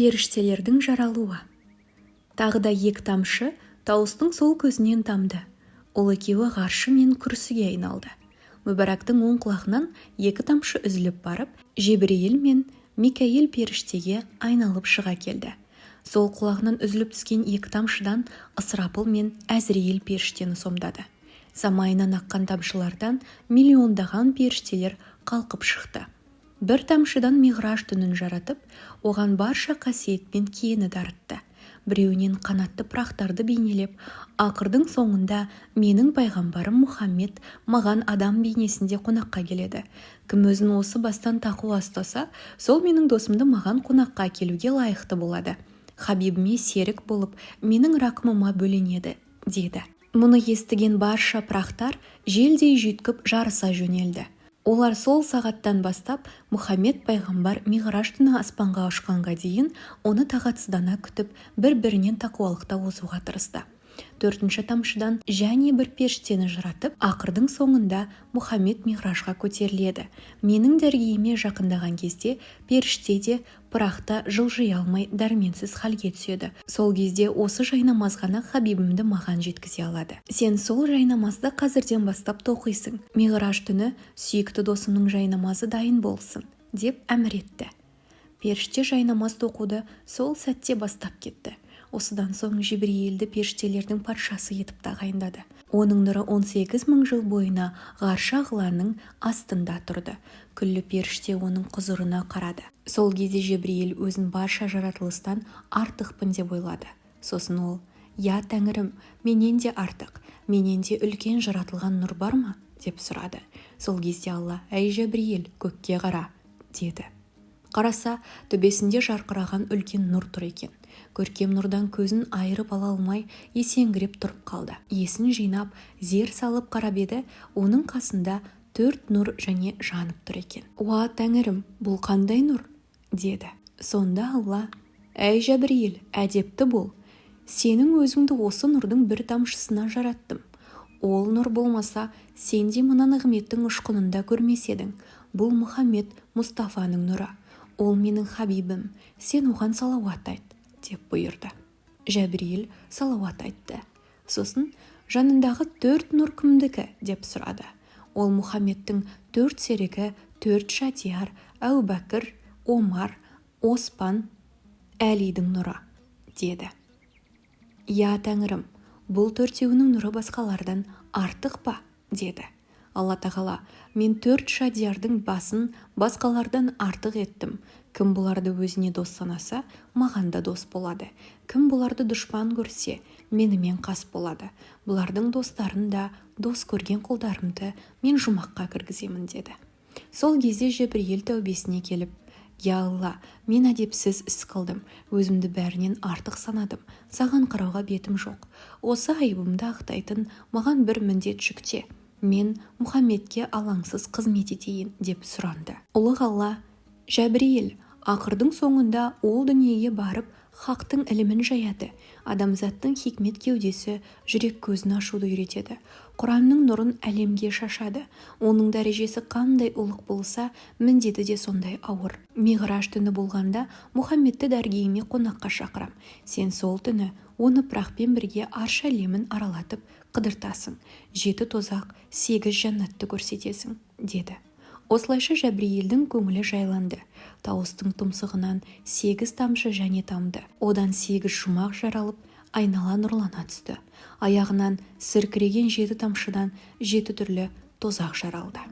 Періштелердің жаралуы. Тағы да екі тамшы Тауыстың сол көзінен тамды. Ол екеуі ғаршы мен күрсіге айналды. Мүбәрактың оң құлағынан екі тамшы үзіліп барып, Жебірейіл мен Микаил періштеге айналып шыға келді. Сол құлағынан үзіліп түскен екі тамшыдан Ысырапыл мен Әзірейіл періштені сомдады. Самайынан аққан тамшылардан миллиондаған періштелер қалқып шықты. Бір тамшыдан Миғраж түнін жаратып, оған барша қасиетпен киені дарытты. Біреуінен қанатты пырақтарды бейнелеп, ақырдың соңында менің пайғамбарым Мұхаммед маған адам бейнесінде қонаққа келеді. Кім өзін осы бастан тақуа ұстаса, сол менің досымды маған қонаққа келуге лайықты болады. Хабибіме серік болып, менің рақымыма бөленеді, деді. Мұны естіген барша пырақтар желдей жүйткіп жарыса жөнелді. Олар сол сағаттан бастап Мұхаммед пайғамбар Миғраж түні аспанға ұшқанға дейін оны тағатсыздана күтіп, бір-бірінен тақуалықта озуға тырысты. Төртінші тамшыдан және бір періштені жаратып, ақырдың соңында Мұхаммед Миғражға көтеріледі. Менің дәргейіме жақындаған кезде періште де пырақта жылжи алмай дәрменсіз халге түседі. Сол кезде осы жайнамаз ғана Хабибімді маған жеткізе алады. Сен сол жайнамазды қазірден бастап тоқисың. Миғраж түні сүйікті досымның жайнамазы дайын болсын, деп әмір етті. Періште жайнамаз тоқуды сол сәтте бастап кетті. Осыдан соң Жебірейілді періштелердің патшасы етіп тағайындады. Оның нұры 18 мың жыл бойына ғаршы ағыланың астында тұрды. Күллі періште оның құзырына қарады. Сол кезде Жебірейіл өзін барша жаратылыстан артықпын деп ойлады. Сосын ол: «Я Тәңірім, менен де артық, менен де үлкен жаратылған нұр бар ма?» деп сұрады. Сол кезде Алла: «Әй Жебірейіл, көкке қара», деді. Қараса, төбесінде жарқыраған үлкен нұр тұр екен. Көркем нұрдан көзін айырып ала алмай, есеңгіреп тұрып қалды. Есін жинап, зер салып қарап еді, оның қасында 4 нұр және жанып тұр екен. «Уа Тәңірім, бұл қандай нұр?» деді. Сонда Алла: «Әй Жебірейіл, әдепті бол. Сенің өзіңді осы нұрдың бір тамшысына жараттым. Ол нұр болмаса, сен де мына нығметтің ұшқынында көрмес едің. Бұл Мұхаммед Мұстафаның нұры. Ол менің Хабибім, сен оған салауат айт», деп бұйырды. Жебірейіл салауат айтты. Сосын жанындағы 4 нұр кімдікі деп сұрады. Ол Мұхаммедтің 4 серігі, 4 шатияр, Әубәкір, Омар, Оспан, Әлидің нұры, деді. «Я Тәңірім, бұл 4-еуінің нұры басқалардан артық па?» деді. Алла тағала: «Мен 4 шадиярдың басын басқалардан артық еттім. Кім бұларды өзіне дос санаса, маған да дос болады. Кім бұларды дұшпан көрсе, менімен қас болады. Бұлардың достарын да, дос көрген құлдарымды мен жұмаққа кіргіземін», деді. Сол кезде Жебірейіл тәубесіне келіп: «Я Алла, мен әдепсіз іс қылдым, өзімді бәрінен артық санадым, саған қарауға бетім жоқ. Осы айыбымды ақтайтын маған бір міндет жүкте. Мен Мұхаммедке алаңсыз қызмет етейін», деп сұранды. Ұлық Алла: «Жебірейіл, ақырдың соңында ол дүниеге барып, хақтың ілімін жаяды. Адамзаттың хикмет кеудесі жүрек көзін ашуды үйретеді. Құранның нұрын әлемге шашады. Оның дәрежесі қандай ұлық болса, міндеті де сондай ауыр. Миғраж түні болғанда Мұхаммедті дәргейіме қонаққа шақырам. Сен сол түні оны пырақпен бірге арш әлемін аралатып қыдыртасың. 7 тозақ, 8 жәннатты көрсетесің», деді. Осылайша Жебірейілдің көңілі жайланды. Тауыстың тұмсығынан 8 тамшы және тамды. Одан 8 жұмақ жаралып, айнала нұрлана түсті. Аяғынан сіркіреген 7 тамшыдан 7 түрлі тозақ жаралды.